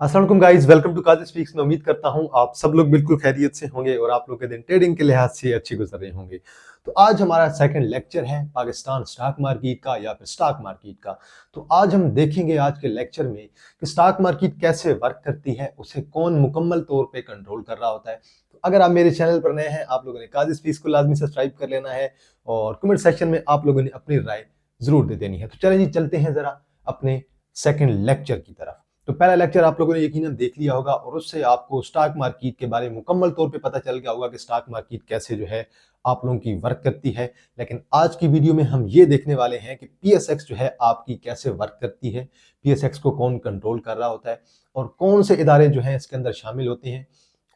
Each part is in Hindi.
अस्सलाम वालेकुम guys, welcome to Qadir speaks. मैं उम्मीद करता हूं आप सब लोग बिल्कुल खैरियत से होंगे और आप लोग के दिन ट्रेडिंग के लिहाज से अच्छी गुजर रहे होंगे। तो आज हमारा सेकंड लेक्चर है पाकिस्तान स्टॉक मार्केट का या फिर स्टॉक मार्केट का। तो आज हम देखेंगे आज के लेक्चर में कि स्टॉक मार्केट कैसे वर्क करती है, उसे कौन मुकम्मल तौर पे कंट्रोल कर रहा होता है। तो अगर आप मेरे चैनल पर नए हैं, आप लोगों ने कादिर स्पीक्स को लाजमी सब्सक्राइब कर लेना है और कमेंट सेक्शन में आप लोगों ने अपनी राय जरूर दे देनी है। तो चलिए जी, चलते हैं जरा अपने सेकंड लेक्चर की तरफ। तो पहला लेक्चर आप लोगों ने यकीनन देख लिया होगा और उससे आपको स्टॉक मार्केट के बारे में मुकम्मल तौर पे पता चल गया होगा कि स्टॉक मार्केट कैसे जो है आप लोगों की वर्क करती है। लेकिन आज की वीडियो में हम ये देखने वाले हैं कि पीएसएक्स जो है आपकी कैसे वर्क करती है, पीएसएक्स को कौन कंट्रोल कर रहा होता है और कौन से इदारे जो हैं इसके अंदर शामिल होते हैं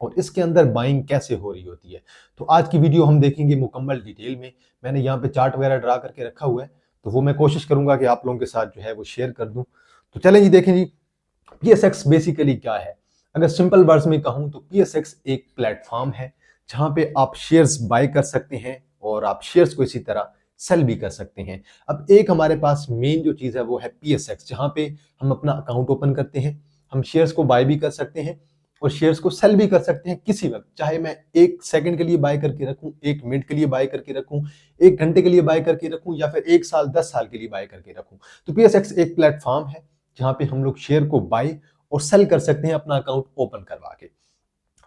और इसके अंदर बाइंग कैसे हो रही होती है। तो आज की वीडियो हम देखेंगे मुकम्मल डिटेल में। मैंने यहाँ पे चार्ट वगैरह ड्रा करके रखा हुआ है, तो वो मैं कोशिश करूंगा कि आप लोगों के साथ जो है वो शेयर कर दूं। तो चलें जी, देखें जी पीएसएक्स बेसिकली क्या है। अगर सिंपल वर्ड्स में कहूं तो पीएसएक्स एक प्लेटफॉर्म है जहां पे आप शेयर्स बाय कर सकते हैं और आप शेयर्स को इसी तरह सेल भी कर सकते हैं। अब एक हमारे पास मेन जो चीज है वो है पीएसएक्स, जहां पे हम अपना अकाउंट ओपन करते हैं, हम शेयर्स को बाय भी कर सकते हैं और शेयर्स को सेल भी कर सकते हैं किसी वक्त। चाहे मैं 1 सेकंड के लिए बाय करके रखूं, 1 मिनट के लिए बाय करके रखूं, 1 घंटे के लिए बाय करके रखूं या फिर 1 साल 10 साल के लिए बाय करके रखूं। तो पीएसएक्स एक प्लेटफॉर्म है जहां पे हम लोग शेयर को बाय और सेल कर सकते हैं अपना अकाउंट ओपन करवा के।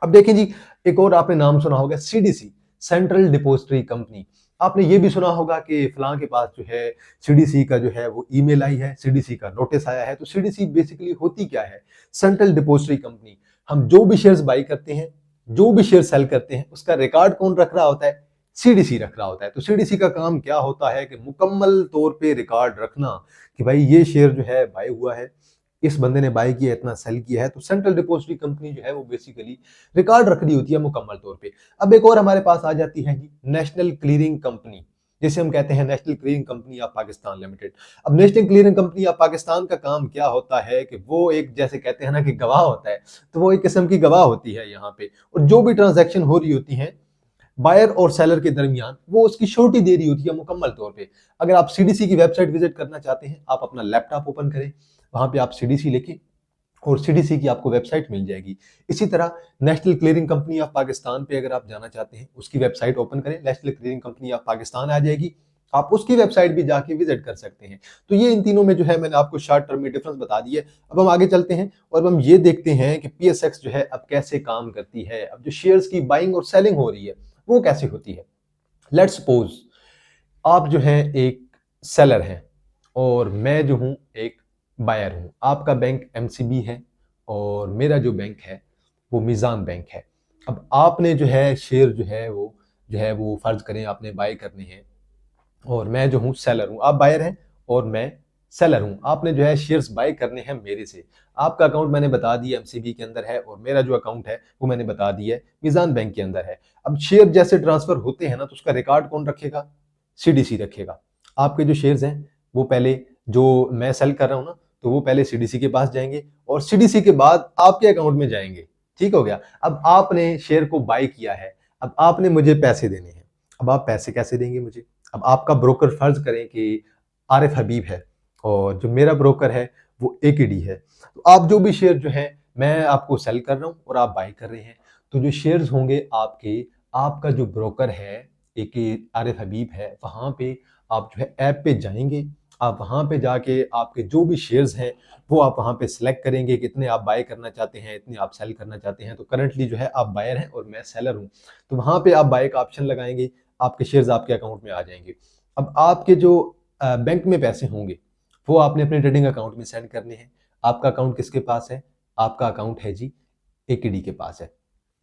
अब देखें जी, एक और आपने नाम सुना होगा सीडीसी, सेंट्रल डिपॉजिटरी कंपनी। आपने ये भी सुना होगा कि फलां के पास जो है सीडीसी का जो है वो ईमेल आई है, सीडीसी का नोटिस आया है। तो सीडीसी बेसिकली होती क्या है? Central depository company. हम जो भी शेयर्स बाई करते हैं, जो भी शेयर सेल करते हैं, उसका रिकॉर्ड कौन रख रहा होता है? सीडीसी रख रहा होता है। तो सीडीसी का काम क्या होता है कि मुकम्मल तौर पे रिकॉर्ड रखना कि भाई ये शेयर जो है बाय हुआ है, इस बंदे ने बाय किया, इतना सेल किया है। तो सेंट्रल डिपॉजिटरी कंपनी जो है वो बेसिकली रिकॉर्ड रख रही होती है मुकम्मल तौर पे। अब एक और हमारे पास आ जाती है जी नेशनल क्लियरिंग कंपनी, जिसे हम कहते हैं national clearing company of Pakistan limited. अब national clearing company of Pakistan का काम क्या होता है कि वो एक, जैसे कहते हैं ना कि गवाह होता है, तो वो एक किस्म की गवाह होती है यहाँ पे। और जो भी ट्रांजैक्शन हो रही होती है बायर और सेलर के दरमियान, वो उसकी श्योरिटी दे रही होती है मुकम्मल तौर पे। अगर आप सीडीसी की वेबसाइट विजिट करना चाहते हैं, आप अपना लैपटॉप ओपन करें, वहां पे आप सीडीसी लिखें और सीडीसी की आपको वेबसाइट मिल जाएगी। इसी तरह national clearing company of Pakistan पे अगर आप जाना चाहते हैं, उसकी वेबसाइट ओपन करें, national clearing company of Pakistan आ जाएगी। आप उसकी वेबसाइट भी जाके विजिट कर सकते हैं। तो ये इन तीनों में जो है मैंने आपको शॉर्ट टर्म में डिफरेंस बता दी है। अब हम आगे चलते हैं और हम ये देखते हैं कि पीएसएक्स जो है अब कैसे काम करती है। अब जो शेयर्स की बाइंग और सेलिंग हो रही है वो कैसे होती है। लेट्स सपोज आप जो है एक सेलर हैं और मैं जो हूं एक बायर हूं। आपका बैंक एमसीबी है और मेरा जो बैंक है वो मीज़ान बैंक है। अब आपने जो है शेयर जो है वो फर्ज करें आपने बाय करने हैं और मैं जो हूँ सेलर हूँ। आप बायर हैं और मैं सेलर हूँ। आपने जो है शेयर्स बाय करने हैं मेरे से। आपका अकाउंट मैंने बता दिया एमसीबी के अंदर है और मेरा जो अकाउंट है वो मैंने बता दिया है मीज़ान बैंक के अंदर है। अब शेयर जैसे ट्रांसफर होते हैं ना, तो उसका रिकॉर्ड कौन रखेगा? सीडीसी रखेगा। आपके जो शेयर्स हैं वो पहले, जो मैं सेल कर रहा हूँ ना, तो वो पहले सीडीसी के पास जाएंगे और सीडीसी के बाद आपके अकाउंट में जाएंगे। ठीक हो गया। अब आपने शेयर को बाय किया है, अब आपने मुझे पैसे देने हैं। अब आप पैसे कैसे देंगे मुझे? अब आपका ब्रोकर फर्ज करें कि आरिफ हबीब है और जो मेरा ब्रोकर है वो एकेडी है। तो आप जो भी शेयर जो है मैं आपको सेल कर रहा हूँ और आप बाय कर रहे हैं, तो जो शेयर्स होंगे आपके, आपका जो ब्रोकर है एक आरिफ हबीब है, वहां पे आप जो है ऐप पे जाएंगे। आप वहां पे जाके आपके जो भी शेयर्स हैं वो आप वहां पे सिलेक्ट करेंगे, कितने आप बाय करना चाहते हैं, इतने आप सेल करना चाहते हैं। तो करंटली जो है आप बायर हैं और मैं सेलर हूं, तो वहां पे आप बाय का ऑप्शन लगाएंगे, आपके शेयर्स आपके अकाउंट में आ जाएंगे। अब आपके जो बैंक में पैसे होंगे वो आपने अपने ट्रेडिंग अकाउंट में सेंड करने हैं। आपका अकाउंट किसके पास है? आपका अकाउंट है जी एकेडी के पास है,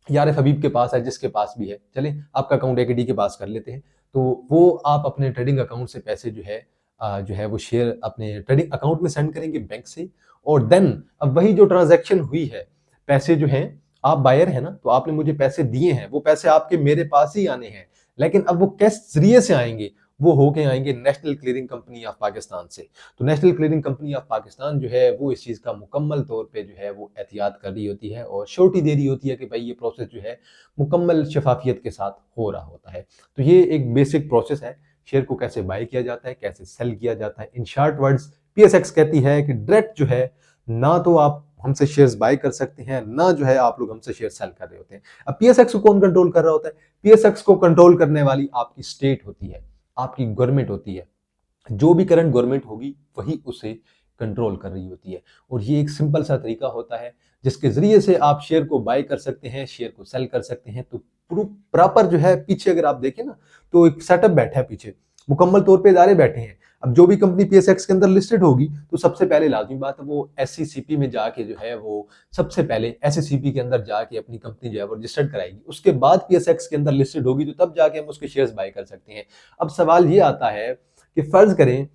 यार हबीब के पास है, जिसके पास भी है। चले आपका अकाउंट एकेडी के पास कर लेते हैं। तो वो आप अपने ट्रेडिंग अकाउंट से पैसे जो है वो शेयर अपने ट्रेडिंग अकाउंट में सेंड करेंगे बैंक से। और देन अब वही जो ट्रांजैक्शन हुई है, पैसे जो हैं, आप बायर है ना, तो आपने मुझे पैसे दिए हैं, वो पैसे आपके मेरे पास ही आने हैं। लेकिन अब वो किस जरिए से आएंगे? वो होके आएंगे national clearing company of Pakistan से। तो national clearing company of Pakistan जो है वो इस चीज़ का मुकम्मल तौर पे जो है वो एहतियात कर रही होती है और श्योरिटी दे रही होती है कि भाई ये प्रोसेस जो है मुकम्मल शफाफियत के साथ हो रहा होता है। तो ये एक बेसिक प्रोसेस है, शेयर को कैसे बाय किया जाता है, कैसे सेल किया जाता है। इन शॉर्ट वर्ड्स पीएसएक्स कहती है कि डायरेक्ट जो है, ना तो आप हमसे शेयर्स बाय कर सकते हैं, ना जो है आप लोग हमसे शेयर सेल कर रहे होते हैं। अब पीएसएक्स को कौन कंट्रोल कर रहा होता है? पीएसएक्स को कंट्रोल करने वाली आपकी स्टेट होती है, आपकी गवर्नमेंट होती है। जो भी करंट गवर्नमेंट होगी वही उसे कंट्रोल कर रही होती है। और ये एक सिंपल सा तरीका होता है जिसके जरिए से आप शेयर को बाय कर सकते हैं, शेयर को सेल कर सकते हैं। तो प्रॉपर जो है पीछे अगर आप देखें ना, तो एक सेटअप बैठा है पीछे, मुकम्मल तौर पे इदारे बैठे हैं। अब जो भी कंपनी पीएसएक्स के अंदर लिस्टेड होगी तो सबसे पहले लाजमी बात है वो एससीसीपी में जाके जो है वो सबसे पहले एससीसीपी के अंदर जाके अपनी कंपनी जो है वो रजिस्टर्ड कराएगी। उसके बाद पीएसएक्स के अंदर लिस्टेड होगी तो तब जाके हम उसके शेयर्स बाय कर सकते हैं। अब सवाल ये आता है कि फर्ज करें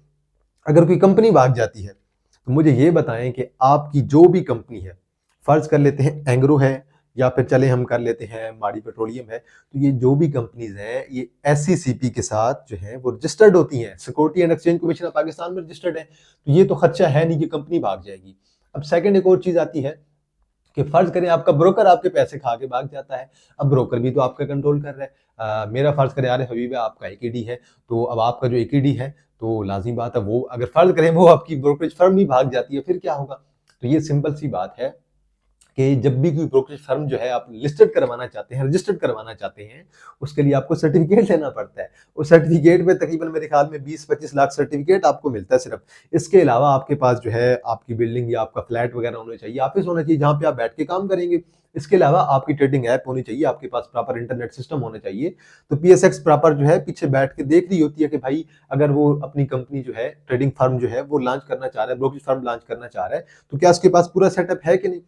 अगर कोई कंपनी भाग जाती है, तो मुझे ये बताएं कि आपकी जो भी कंपनी है, फर्ज कर लेते हैं एंग्रो है, या फिर चले हम कर लेते हैं माड़ी पेट्रोलियम है, तो ये जो भी कंपनीज हैं ये एससीसीपी के साथ जो है वो रजिस्टर्ड होती हैं, security and exchange commission of Pakistan में रजिस्टर्ड है। तो ये तो खर्चा है नहीं कि कंपनी भाग जाएगी। अब सेकंड एक और चीज आती है कि फर्ज करें आपका ब्रोकर आपके पैसे खा के भाग जाता है। अब ब्रोकर भी तो आपका कंट्रोल कर रहा है। मेरा फर्ज करें यार हबीब है, आपका एकेडी है, तो अब आपका जो एकेडी है तो लाजिम बात है वो अगर फर्ज करें वो आपकी ब्रोकरेज फर्म ही भाग जाती है, फिर क्या होगा? तो ये सिंपल सी बात है कि जब भी कोई ब्रोकरेज फर्म जो है आप लिस्टेड करवाना चाहते हैं, रजिस्टर्ड करवाना चाहते हैं, उसके लिए आपको सर्टिफिकेट लेना पड़ता है। उस सर्टिफिकेट में तकरीबन मेरे ख्याल में 20-25 लाख सर्टिफिकेट आपको मिलता है सिर्फ। इसके अलावा आपके पास जो है आपकी बिल्डिंग या आपका फ्लैट वगैरह होना चाहिए, ऑफिस होना चाहिए जहां पे आप बैठ के काम करेंगे। इसके अलावा आपकी ट्रेडिंग ऐप होनी चाहिए, आपके पास प्रॉपर इंटरनेट सिस्टम होना चाहिए। तो पीएसएक्स प्रॉपर जो है पीछे बैठ के देख रही होती है कि भाई अगर वो अपनी कंपनी जो है ट्रेडिंग फर्म जो है वो लॉन्च करना चाह रहा है, ब्रोकरेज फर्म लॉन्च करना चाह रहा है, तो क्या उसके पास पूरा सेटअप है कि नहीं।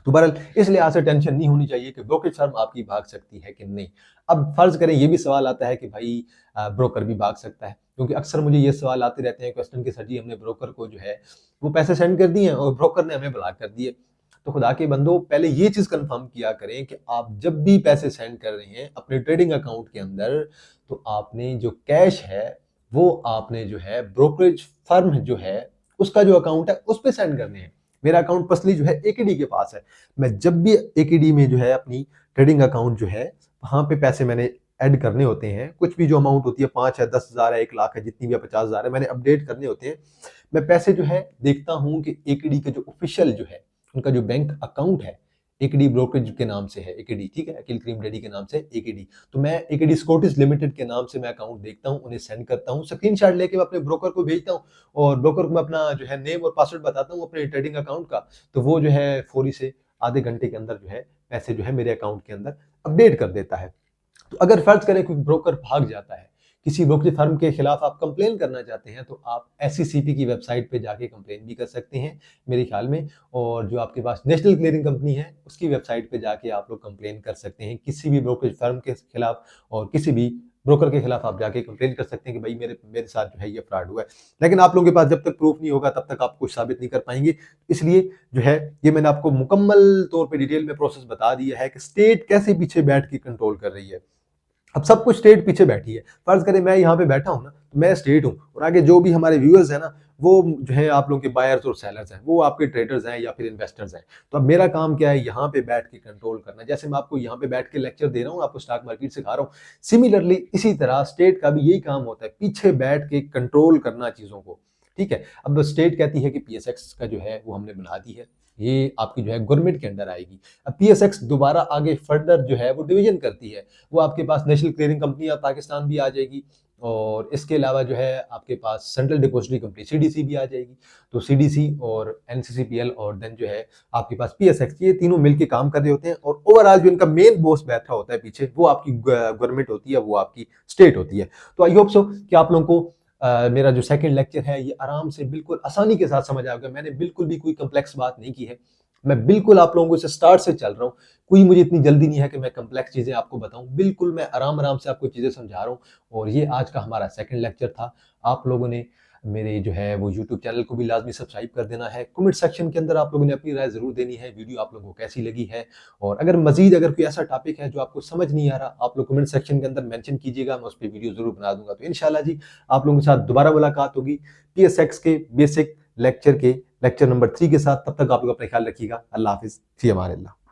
तो बहरहाल इस लिहाज से टेंशन नहीं होनी चाहिए कि ब्रोकरेज फर्म आपकी भाग सकती है कि नहीं। अब फर्ज करें ये भी सवाल आता है कि भाई ब्रोकर भी भाग सकता है, क्योंकि अक्सर मुझे ये सवाल आते रहते हैं क्वेश्चन के, सर जी हमने ब्रोकर को जो है वो पैसे सेंड कर दिए और ब्रोकर ने हमें ब्लॉक कर दिए। तो खुदा के बंदो पहले ये चीज कंफर्म किया करें कि आप जब भी पैसे सेंड कर रहे हैं अपने ट्रेडिंग अकाउंट के अंदर, तो आपने जो कैश है वो आपने जो है ब्रोकरेज फर्म जो है उसका जो अकाउंट है उस पर सेंड करने हैं। मेरा अकाउंट पर्सनली जो है एकेडी के पास है। मैं जब भी एकेडी में जो है अपनी ट्रेडिंग अकाउंट जो है वहां पे पैसे मैंने ऐड करने होते हैं, कुछ भी जो अमाउंट होती है 5 है, 10,000 है, 1 लाख है, जितनी भी 50,000 है, मैंने अपडेट करने होते हैं। मैं पैसे जो है देखता हूं कि एकेडी के जो ऑफिशियल जो है उनका जो बैंक अकाउंट है एकेडी ब्रोकरेज के नाम से है, एकेडी ठीक है, अकिल क्रीम डैडी के नाम से एकेडी, तो मैं एकेडी सिक्योरिटीज लिमिटेड के नाम से मैं अकाउंट देखता हूं, उन्हें सेंड करता हूं, स्क्रीनशॉट लेके मैं अपने ब्रोकर को भेजता हूं और ब्रोकर को मैं अपना जो है नेम और पासवर्ड बताता हूं अपने ट्रेडिंग अकाउंट का, तो वो जो है फौरी से आधे घंटे के अंदर जो है पैसे जो है मेरे अकाउंट के अंदर अपडेट कर देता है। तो अगर फर्ज करें कोई ब्रोकर भाग जाता है, किसी ब्रोकरेज फर्म के खिलाफ आप कंप्लेन करना चाहते हैं, तो आप एससीसीपी की वेबसाइट पे जाके कंप्लेन भी कर सकते हैं मेरे ख्याल में, और जो आपके पास नेशनल क्लियरिंग कंपनी है उसकी वेबसाइट पे जाके आप लोग कंप्लेन कर सकते हैं किसी भी ब्रोकरेज फर्म के खिलाफ, और किसी भी ब्रोकर के खिलाफ आप जाके कंप्लेन कर सकते हैं कि भाई मेरे मेरे साथ जो है ये फ्रॉड हुआ है। लेकिन आप लोगों के पास जब तक प्रूफ नहीं होगा तब तक आप कुछ साबित नहीं कर पाएंगे। इसलिए जो है ये मैंने आपको मुकम्मल तौर पे डिटेल में प्रोसेस बता दिया है कि स्टेट कैसे पीछे बैठ के कंट्रोल कर रही है। अब सब कुछ स्टेट पीछे बैठी है। फर्ज करें मैं यहाँ पे बैठा हूँ ना, तो मैं स्टेट हूँ और आगे जो भी हमारे व्यूअर्स हैं ना वो जो है आप लोगों के बायर्स और सेलर्स हैं, वो आपके ट्रेडर्स हैं या फिर इन्वेस्टर्स हैं। तो अब मेरा काम क्या है, यहाँ पे बैठ के कंट्रोल करना। जैसे मैं आपको यहाँ पे बैठ के लेक्चर दे रहा हूँ, आपको स्टॉक मार्केट सिखा रहा हूँ, सिमिलरली इसी तरह स्टेट का भी यही काम होता है, पीछे बैठ के कंट्रोल करना चीजों को। ठीक है, अब स्टेट कहती है कि पीएसएक्स का जो है वो हमने बना दी है, ये आपकी जो है गवर्नमेंट के अंडर आएगी। अब पीएसएक्स दोबारा आगे फर्दर जो है वो डिवीजन करती है, वो आपके पास national clearing company of Pakistan भी आ जाएगी, और इसके अलावा जो है आपके पास सेंट्रल डिपॉजिटरी कंपनी सीडीसी भी आ जाएगी। तो सीडीसी और एनसीसीपीएल और देन जो है आपके पास पीएसएक्स, ये तीनों मिलकर काम कर रहे होते हैं, और ओवरऑल जो इनका मेन बॉस बैठा होता है पीछे वो आपकी गवर्नमेंट होती है, वो आपकी स्टेट होती है। तो आई होप सो कि आप लोगों को मेरा जो सेकंड लेक्चर है ये आराम से बिल्कुल आसानी के साथ समझ आ गया। मैंने बिल्कुल भी कोई कम्प्लेक्स बात नहीं की है, मैं बिल्कुल आप लोगों से स्टार्ट से चल रहा हूँ। कोई मुझे इतनी जल्दी नहीं है कि मैं कम्प्लेक्स चीजें आपको बताऊं, बिल्कुल मैं आराम आराम से आपको चीजें समझा रहा हूँ। और ये आज का हमारा सेकंड लेक्चर था। आप लोगों ने मेरे जो है वो यूट्यूब चैनल को भी लाजमी सब्सक्राइब कर देना है। कमेंट सेक्शन के अंदर आप लोगों ने अपनी राय जरूर देनी है, वीडियो आप लोगों को कैसी लगी है, और अगर मजीद अगर कोई ऐसा टॉपिक है जो आपको समझ नहीं आ रहा, आप लोग कमेंट सेक्शन के अंदर मेंशन कीजिएगा, मैं उस पर वीडियो जरूर बना दूंगा। तो इंशाल्लाह जी आप लोगों के साथ दोबारा मुलाकात होगी पीएसएक्स के बेसिक लेक्चर नंबर 3 के साथ। तब तक आप लोग अपना ख्याल रखिएगा। अल्लाह हाफिज, फी अमान अल्लाह।